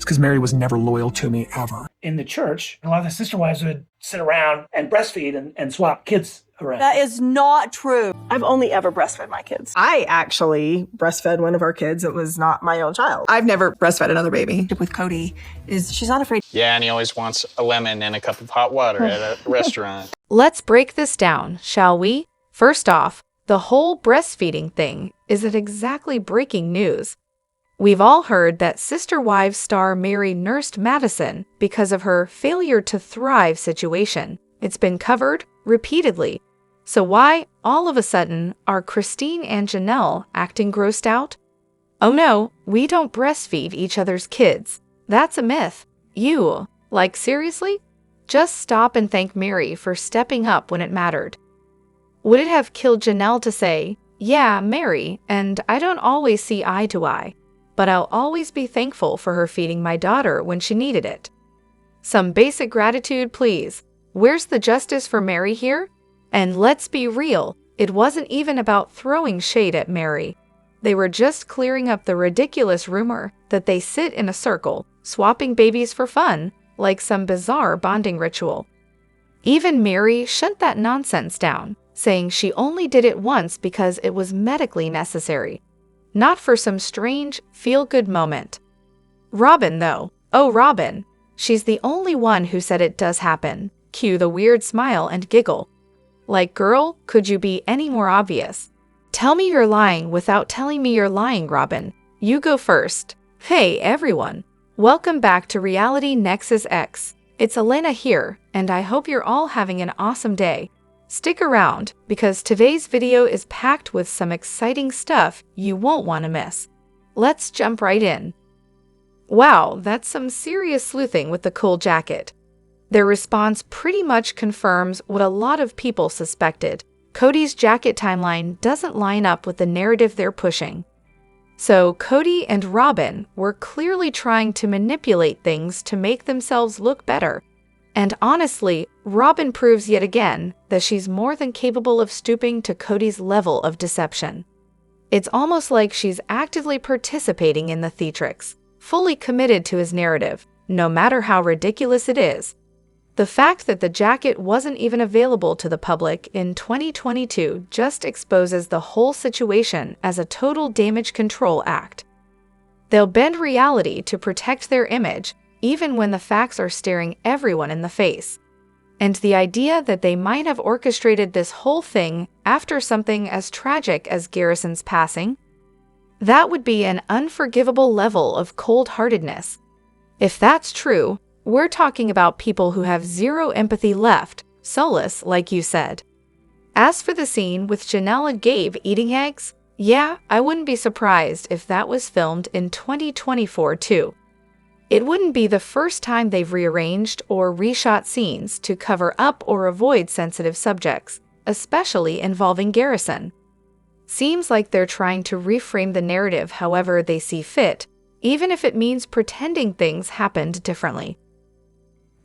It's because Mary was never loyal to me, ever. In the church, a lot of the sister wives would sit around and breastfeed and swap kids around. That is not true. I've only ever breastfed my kids. I actually breastfed one of our kids. It was not my own child. I've never breastfed another baby. With Kody is she's not afraid. Yeah, and he always wants a lemon and a cup of hot water at a restaurant. Let's break this down, shall we? First off, the whole breastfeeding thing isn't exactly breaking news. We've all heard that Sister Wives star Mary nursed Madison because of her failure to thrive situation. It's been covered repeatedly. So why, all of a sudden, are Christine and Janelle acting grossed out? Oh no, we don't breastfeed each other's kids. That's a myth. Like seriously? Just stop and thank Mary for stepping up when it mattered. Would it have killed Janelle to say, yeah, Mary, and I don't always see eye to eye, but I'll always be thankful for her feeding my daughter when she needed it? Some basic gratitude, please. Where's the justice for Mary here? And let's be real, it wasn't even about throwing shade at Mary. They were just clearing up the ridiculous rumor that they sit in a circle, swapping babies for fun, like some bizarre bonding ritual. Even Mary shut that nonsense down, saying she only did it once because it was medically necessary, not for some strange, feel-good moment. Robyn, though. Oh, Robyn. She's the only one who said it does happen. Cue the weird smile and giggle. Like, girl, could you be any more obvious? Tell me you're lying without telling me you're lying, Robyn. You go first. Hey, everyone. Welcome back to Reality Nexus X. It's Elena here, and I hope you're all having an awesome day. Stick around, because today's video is packed with some exciting stuff you won't want to miss. Let's jump right in. Wow, that's some serious sleuthing with the cool jacket. Their response pretty much confirms what a lot of people suspected. Kody's jacket timeline doesn't line up with the narrative they're pushing. So Kody and Robyn were clearly trying to manipulate things to make themselves look better. And honestly, Robyn proves yet again that she's more than capable of stooping to Kody's level of deception. It's almost like she's actively participating in the theatrics, fully committed to his narrative, no matter how ridiculous it is. The fact that the jacket wasn't even available to the public in 2022 just exposes the whole situation as a total damage control act. They'll bend reality to protect their image, even when the facts are staring everyone in the face. And the idea that they might have orchestrated this whole thing after something as tragic as Garrison's passing, that would be an unforgivable level of cold-heartedness. If that's true, we're talking about people who have zero empathy left, soulless, like you said. As for the scene with Janelle and Gabe eating eggs, yeah, I wouldn't be surprised if that was filmed in 2024 too. It wouldn't be the first time they've rearranged or reshot scenes to cover up or avoid sensitive subjects, especially involving Garrison. Seems like they're trying to reframe the narrative however they see fit, even if it means pretending things happened differently.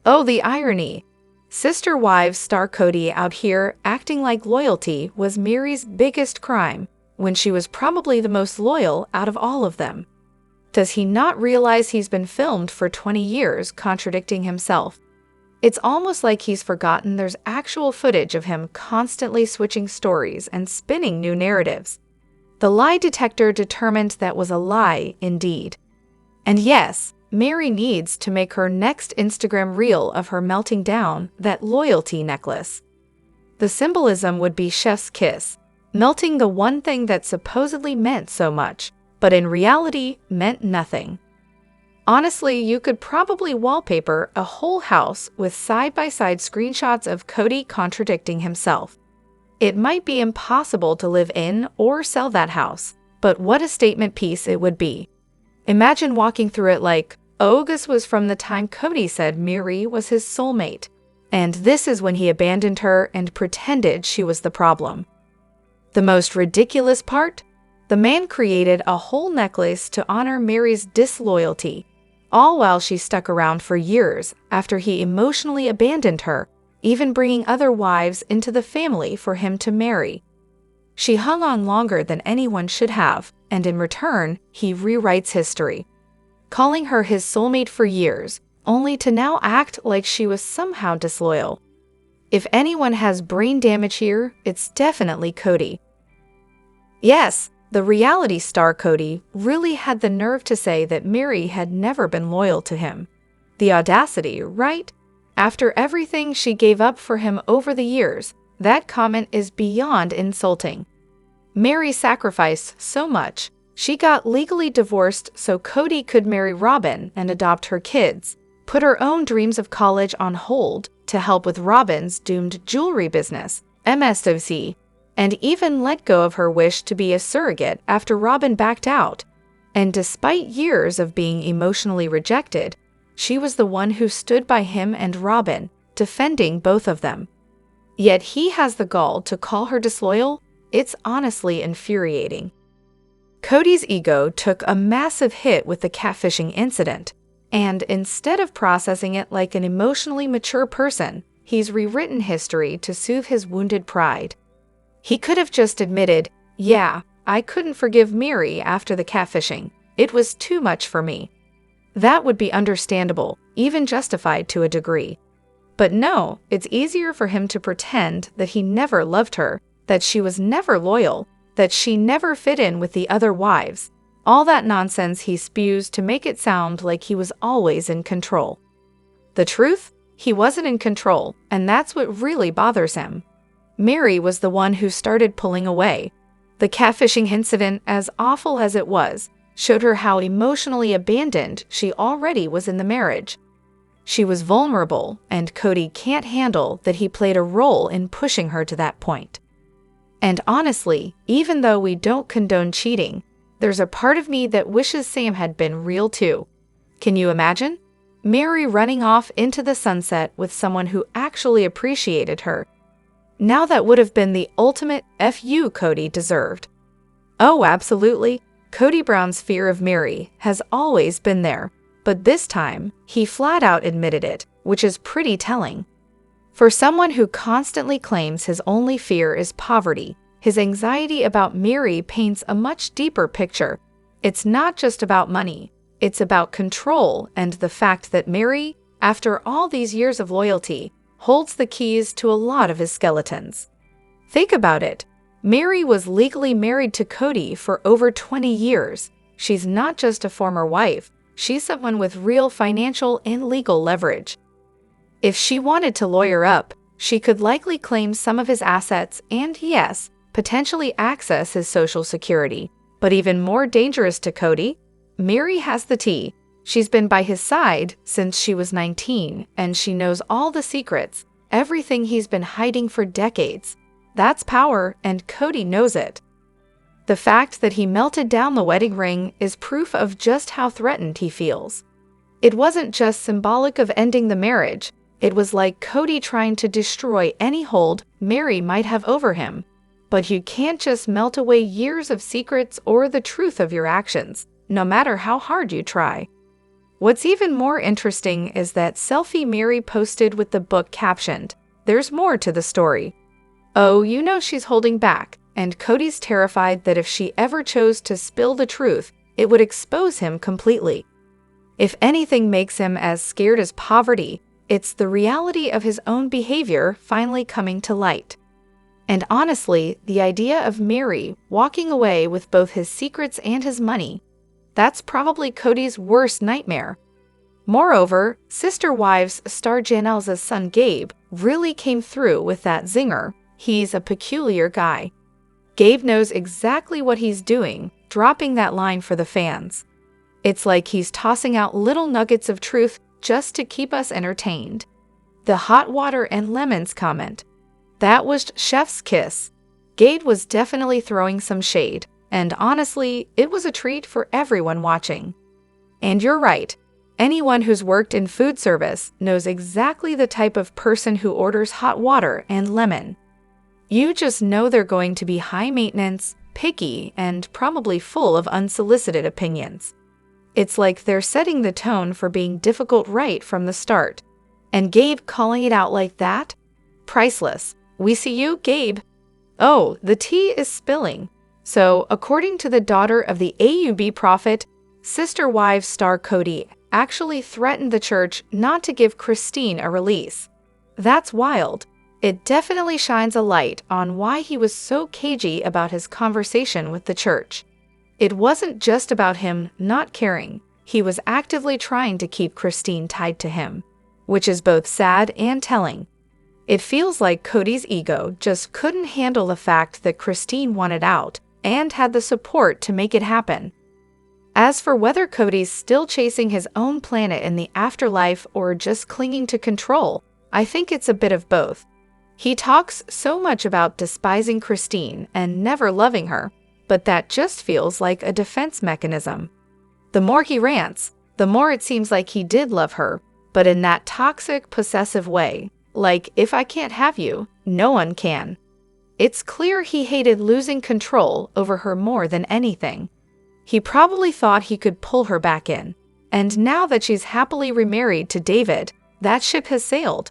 Oh, the irony. Sister Wives star Kody out here acting like loyalty was Mary's biggest crime, when she was probably the most loyal out of all of them. Does he not realize he's been filmed for 20 years contradicting himself? It's almost like he's forgotten there's actual footage of him constantly switching stories and spinning new narratives. The lie detector determined that was a lie indeed. And yes, Mary needs to make her next Instagram reel of her melting down that loyalty necklace. The symbolism would be chef's kiss, melting the one thing that supposedly meant so much, but in reality meant nothing. Honestly, you could probably wallpaper a whole house with side-by-side screenshots of Kody contradicting himself. It might be impossible to live in or sell that house, but what a statement piece it would be. Imagine walking through it like, oh, this was from the time Kody said Mary was his soulmate, and this is when he abandoned her and pretended she was the problem. The most ridiculous part? The man created a whole necklace to honor Mary's disloyalty, all while she stuck around for years after he emotionally abandoned her, even bringing other wives into the family for him to marry. She hung on longer than anyone should have, and in return, he rewrites history. calling her his soulmate for years, only to now act like she was somehow disloyal. If anyone has brain damage here, it's definitely Kody. Yes, the reality star Kody really had the nerve to say that Mary had never been loyal to him. The audacity, right? After everything she gave up for him over the years, that comment is beyond insulting. Mary sacrificed so much. She got legally divorced so Kody could marry Robyn and adopt her kids, put her own dreams of college on hold to help with Robyn's doomed jewelry business, MSOC, and even let go of her wish to be a surrogate after Robyn backed out. And despite years of being emotionally rejected, she was the one who stood by him and Robyn, defending both of them. Yet he has the gall to call her disloyal. It's honestly infuriating. Kody's ego took a massive hit with the catfishing incident, and instead of processing it like an emotionally mature person, he's rewritten history to soothe his wounded pride. He could have just admitted, "Yeah, I couldn't forgive Mary after the catfishing. It was too much for me." That would be understandable, even justified to a degree. But no, it's easier for him to pretend that he never loved her, that she was never loyal, that she never fit in with the other wives. All that nonsense he spews to make it sound like he was always in control. The truth? He wasn't in control, and that's what really bothers him. Mary was the one who started pulling away. The catfishing incident, as awful as it was, showed her how emotionally abandoned she already was in the marriage. She was vulnerable, and Kody can't handle that he played a role in pushing her to that point. And honestly, even though we don't condone cheating, there's a part of me that wishes Sam had been real too. Can you imagine? Mary running off into the sunset with someone who actually appreciated her. Now that would have been the ultimate "F you Kody" deserved. Oh, absolutely. Kody Brown's fear of Mary has always been there, but this time, he flat out admitted it, which is pretty telling. For someone who constantly claims his only fear is poverty, his anxiety about Mary paints a much deeper picture. It's not just about money, it's about control and the fact that Mary, after all these years of loyalty, holds the keys to a lot of his skeletons. Think about it. Mary was legally married to Kody for over 20 years. She's not just a former wife, she's someone with real financial and legal leverage. If she wanted to lawyer up, she could likely claim some of his assets and, yes, potentially access his Social Security. But even more dangerous to Kody, Mary has the tea. She's been by his side since she was 19, and she knows all the secrets, everything he's been hiding for decades. That's power, and Kody knows it. The fact that he melted down the wedding ring is proof of just how threatened he feels. It wasn't just symbolic of ending the marriage, it was like Kody trying to destroy any hold Mary might have over him. But you can't just melt away years of secrets or the truth of your actions, no matter how hard you try. What's even more interesting is that selfie Mary posted with the book captioned, "There's more to the story." Oh, you know she's holding back, and Kody's terrified that if she ever chose to spill the truth, it would expose him completely. If anything makes him as scared as poverty, it's the reality of his own behavior finally coming to light. And honestly, the idea of Mary walking away with both his secrets and his money, that's probably Kody's worst nightmare. Moreover, Sister Wives star Janelle's son Gabe really came through with that zinger. He's a peculiar guy. Gabe knows exactly what he's doing, dropping that line for the fans. It's like he's tossing out little nuggets of truth just to keep us entertained. The hot water and lemons comment. That was chef's kiss. Gabe was definitely throwing some shade, and honestly, it was a treat for everyone watching. And you're right. Anyone who's worked in food service knows exactly the type of person who orders hot water and lemon. You just know they're going to be high maintenance, picky, and probably full of unsolicited opinions. It's like they're setting the tone for being difficult right from the start. And Gabe calling it out like that? Priceless. We see you, Gabe. Oh, the tea is spilling. So, according to the daughter of the AUB prophet, Sister Wives star Kody actually threatened the church not to give Christine a release. That's wild. It definitely shines a light on why he was so cagey about his conversation with the church. It wasn't just about him not caring. He was actively trying to keep Christine tied to him, which is both sad and telling. It feels like Kody's ego just couldn't handle the fact that Christine wanted out and had the support to make it happen. As for whether Kody's still chasing his own planet in the afterlife or just clinging to control, I think it's a bit of both. He talks so much about despising Christine and never loving her, but that just feels like a defense mechanism. The more he rants, the more it seems like he did love her, but in that toxic, possessive way, like, if I can't have you, no one can. It's clear he hated losing control over her more than anything. He probably thought he could pull her back in, and now that she's happily remarried to David, that ship has sailed.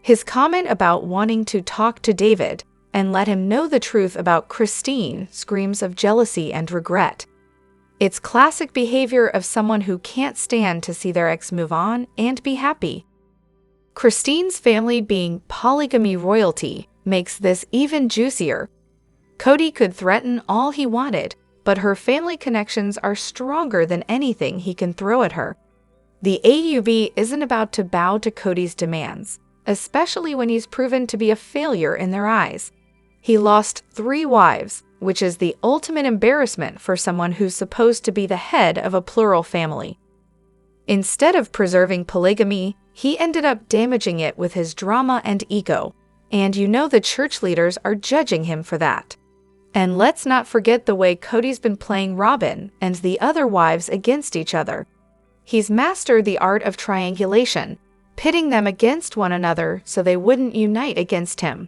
His comment about wanting to talk to David and let him know the truth about Christine screams of jealousy and regret. It's classic behavior of someone who can't stand to see their ex move on and be happy. Christine's family being polygamy royalty makes this even juicier. Kody could threaten all he wanted, but her family connections are stronger than anything he can throw at her. The AUB isn't about to bow to Kody's demands, especially when he's proven to be a failure in their eyes. He lost 3 wives, which is the ultimate embarrassment for someone who's supposed to be the head of a plural family. Instead of preserving polygamy, he ended up damaging it with his drama and ego, and you know the church leaders are judging him for that. And let's not forget the way Kody's been playing Robyn and the other wives against each other. He's mastered the art of triangulation, pitting them against one another so they wouldn't unite against him.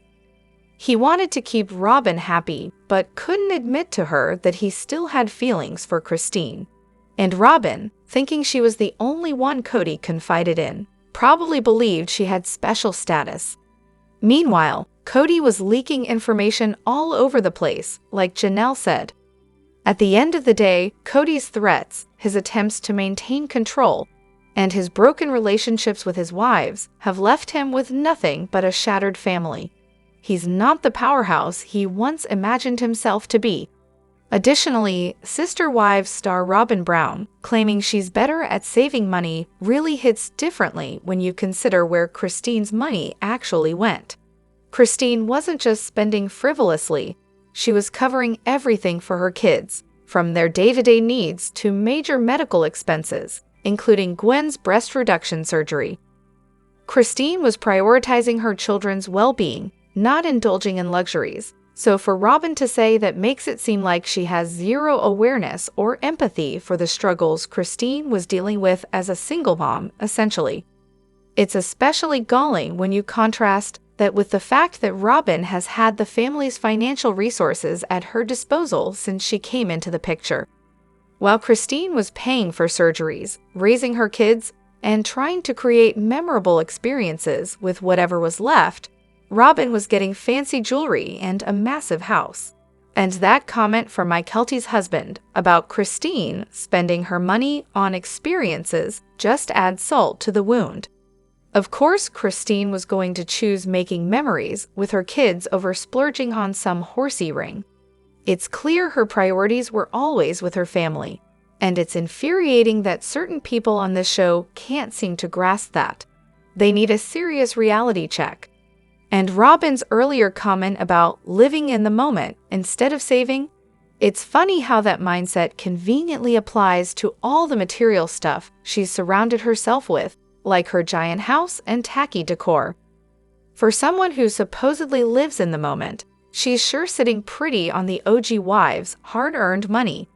He wanted to keep Robyn happy, but couldn't admit to her that he still had feelings for Christine. And Robyn, thinking she was the only one Kody confided in, probably believed she had special status. Meanwhile, Kody was leaking information all over the place, like Janelle said. At the end of the day, Kody's threats, his attempts to maintain control, and his broken relationships with his wives have left him with nothing but a shattered family. He's not the powerhouse he once imagined himself to be. Additionally, Sister Wives star Robyn Brown, claiming she's better at saving money, really hits differently when you consider where Christine's money actually went. Christine wasn't just spending frivolously, she was covering everything for her kids, from their day-to-day needs to major medical expenses, including Gwen's breast reduction surgery. Christine was prioritizing her children's well-being, not indulging in luxuries. So for Robyn to say that makes it seem like she has zero awareness or empathy for the struggles Christine was dealing with as a single mom, essentially. It's especially galling when you contrast that with the fact that Robyn has had the family's financial resources at her disposal since she came into the picture. While Christine was paying for surgeries, raising her kids, and trying to create memorable experiences with whatever was left, Robyn was getting fancy jewelry and a massive house. And that comment from Mikelty's husband about Christine spending her money on experiences just adds salt to the wound. Of course, Christine was going to choose making memories with her kids over splurging on some horsey ring. It's clear her priorities were always with her family, and it's infuriating that certain people on this show can't seem to grasp that. They need a serious reality check. And Robyn's earlier comment about living in the moment instead of saving, it's funny how that mindset conveniently applies to all the material stuff she's surrounded herself with, like her giant house and tacky decor. For someone who supposedly lives in the moment, she's sure sitting pretty on the OG wives' hard-earned money.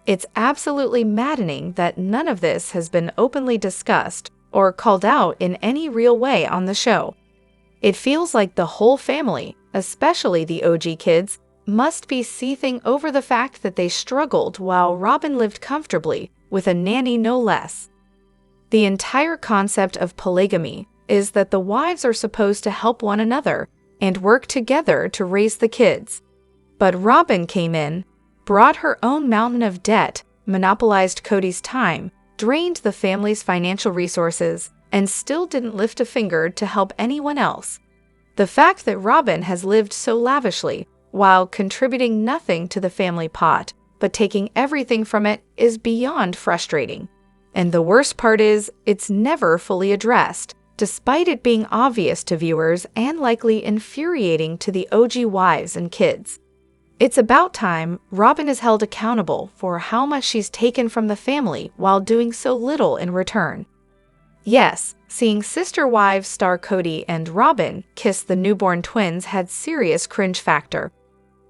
It's absolutely maddening that none of this has been openly discussed or called out in any real way on the show. It feels like the whole family, especially the OG kids, must be seething over the fact that they struggled while Robyn lived comfortably, with a nanny no less. The entire concept of polygamy is that the wives are supposed to help one another and work together to raise the kids. But Robyn came in, brought her own mountain of debt, monopolized Kody's time, drained the family's financial resources, and still didn't lift a finger to help anyone else. The fact that Robyn has lived so lavishly, while contributing nothing to the family pot, but taking everything from it, is beyond frustrating. And the worst part is, it's never fully addressed, despite it being obvious to viewers and likely infuriating to the OG wives and kids. It's about time Robyn is held accountable for how much she's taken from the family while doing so little in return. Yes, seeing sister wives star Kody and Robyn kiss the newborn twins had serious cringe factor.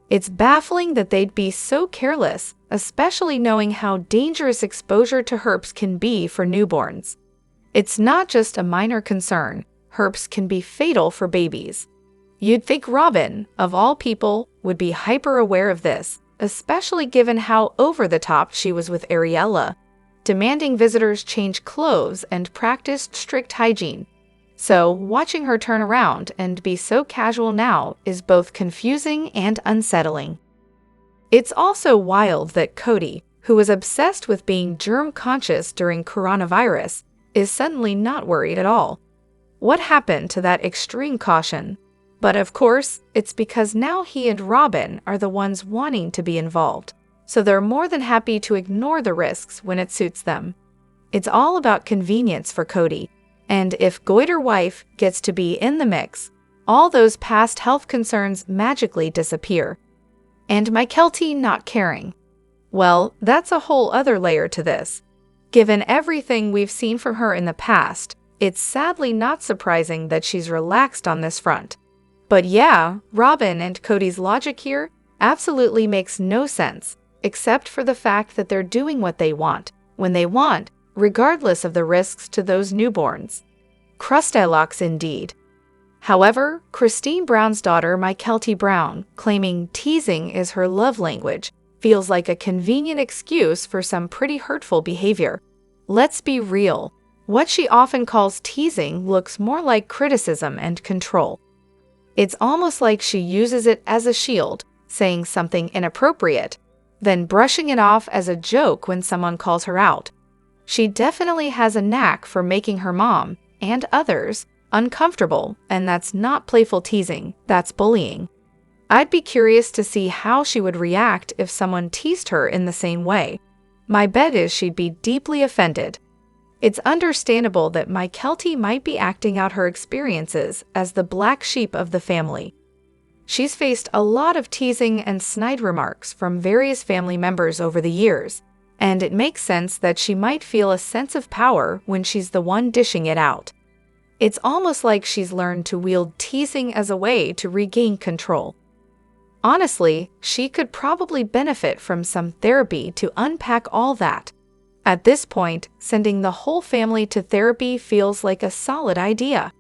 It's baffling that they'd be so careless, especially knowing how dangerous exposure to herpes can be for newborns. It's not just a minor concern. Herpes can be fatal for babies. You'd think Robyn, of all people, would be hyper-aware of this, especially given how over-the-top she was with Ariella, demanding visitors change clothes and practiced strict hygiene. So, watching her turn around and be so casual now is both confusing and unsettling. It's also wild that Kody, who was obsessed with being germ-conscious during coronavirus, is suddenly not worried at all. What happened to that extreme caution? But of course, it's because now he and Robyn are the ones wanting to be involved, so they're more than happy to ignore the risks when it suits them. It's all about convenience for Kody, and if Goiter wife gets to be in the mix, all those past health concerns magically disappear. And Mikelty not caring. Well, that's a whole other layer to this. Given everything we've seen from her in the past, it's sadly not surprising that she's relaxed on this front. But yeah, Robyn and Kody's logic here absolutely makes no sense, except for the fact that they're doing what they want, when they want, regardless of the risks to those newborns. Crustalocks indeed. However, Christine Brown's daughter Mikelty Brown, claiming teasing is her love language, feels like a convenient excuse for some pretty hurtful behavior. Let's be real. What she often calls teasing looks more like criticism and control. It's almost like she uses it as a shield, saying something inappropriate, then brushing it off as a joke when someone calls her out. She definitely has a knack for making her mom, and others, uncomfortable, and that's not playful teasing, that's bullying. I'd be curious to see how she would react if someone teased her in the same way. My bet is she'd be deeply offended. It's understandable that Mikelty might be acting out her experiences as the black sheep of the family. She's faced a lot of teasing and snide remarks from various family members over the years, and it makes sense that she might feel a sense of power when she's the one dishing it out. It's almost like she's learned to wield teasing as a way to regain control. Honestly, she could probably benefit from some therapy to unpack all that. At this point, sending the whole family to therapy feels like a solid idea.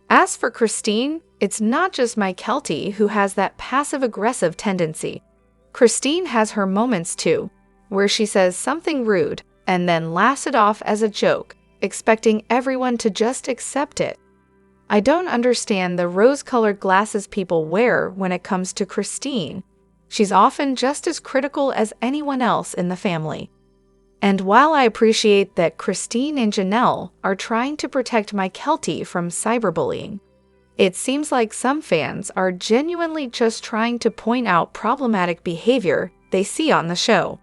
As for Christine, it's not just Mikelty who has that passive-aggressive tendency. Christine has her moments too, where she says something rude and then laughs it off as a joke, expecting everyone to just accept it. I don't understand the rose-colored glasses people wear when it comes to Christine. She's often just as critical as anyone else in the family. And while I appreciate that Christine and Janelle are trying to protect Mikelty from cyberbullying, it seems like some fans are genuinely just trying to point out problematic behavior they see on the show.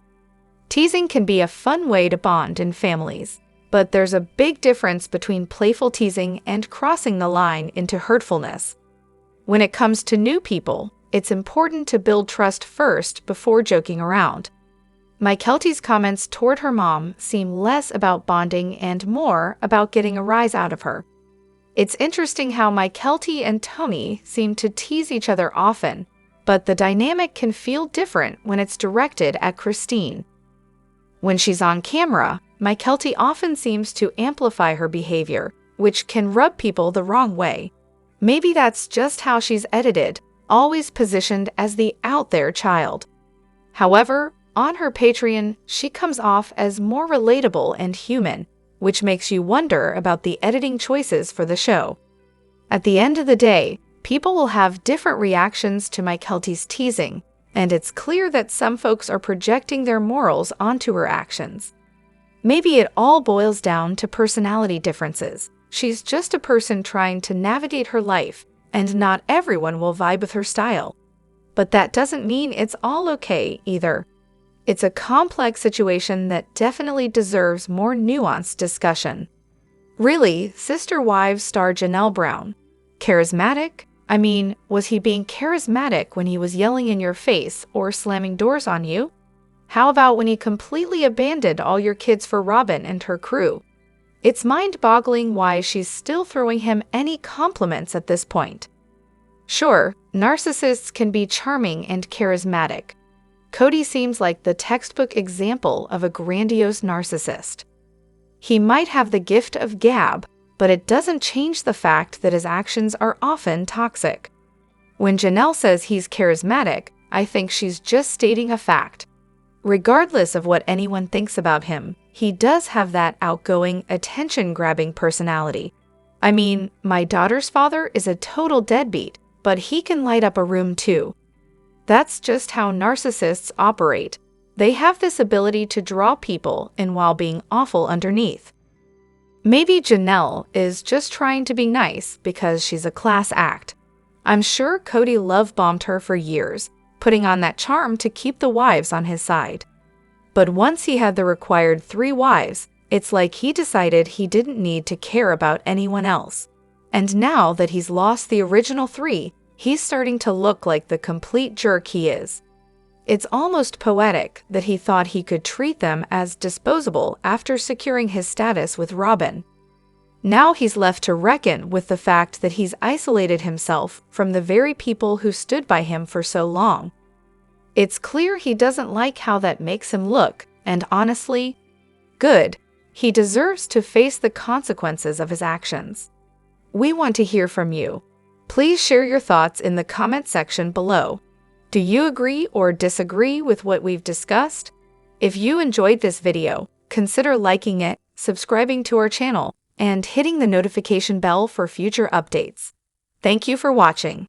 Teasing can be a fun way to bond in families, but there's a big difference between playful teasing and crossing the line into hurtfulness. When it comes to new people, it's important to build trust first before joking around. Mikelty's comments toward her mom seem less about bonding and more about getting a rise out of her. It's interesting how Mikelty and Tony seem to tease each other often, but the dynamic can feel different when it's directed at Christine. When she's on camera, Mikelty often seems to amplify her behavior, which can rub people the wrong way. Maybe that's just how she's edited, always positioned as the out-there child. However, on her Patreon, she comes off as more relatable and human, which makes you wonder about the editing choices for the show. At the end of the day, people will have different reactions to Mikelty's teasing, and it's clear that some folks are projecting their morals onto her actions. Maybe it all boils down to personality differences. She's just a person trying to navigate her life, and not everyone will vibe with her style. But that doesn't mean it's all okay either. It's a complex situation that definitely deserves more nuanced discussion. Really, Sister Wives star Janelle Brown. Charismatic? I mean, was he being charismatic when he was yelling in your face or slamming doors on you? How about when he completely abandoned all your kids for Robyn and her crew? It's mind-boggling why she's still throwing him any compliments at this point. Sure, narcissists can be charming and charismatic. Kody seems like the textbook example of a grandiose narcissist. He might have the gift of gab, but it doesn't change the fact that his actions are often toxic. When Janelle says he's charismatic, I think she's just stating a fact. Regardless of what anyone thinks about him, he does have that outgoing, attention-grabbing personality. I mean, my daughter's father is a total deadbeat, but he can light up a room too. That's just how narcissists operate. They have this ability to draw people in while being awful underneath. Maybe Janelle is just trying to be nice because she's a class act. I'm sure Kody love-bombed her for years, putting on that charm to keep the wives on his side. But once he had the required 3 wives, it's like he decided he didn't need to care about anyone else. And now that he's lost the original 3, he's starting to look like the complete jerk he is. It's almost poetic that he thought he could treat them as disposable after securing his status with Robyn. Now he's left to reckon with the fact that he's isolated himself from the very people who stood by him for so long. It's clear he doesn't like how that makes him look, and honestly, good. He deserves to face the consequences of his actions. We want to hear from you. Please share your thoughts in the comment section below. Do you agree or disagree with what we've discussed? If you enjoyed this video, consider liking it, subscribing to our channel, and hitting the notification bell for future updates. Thank you for watching.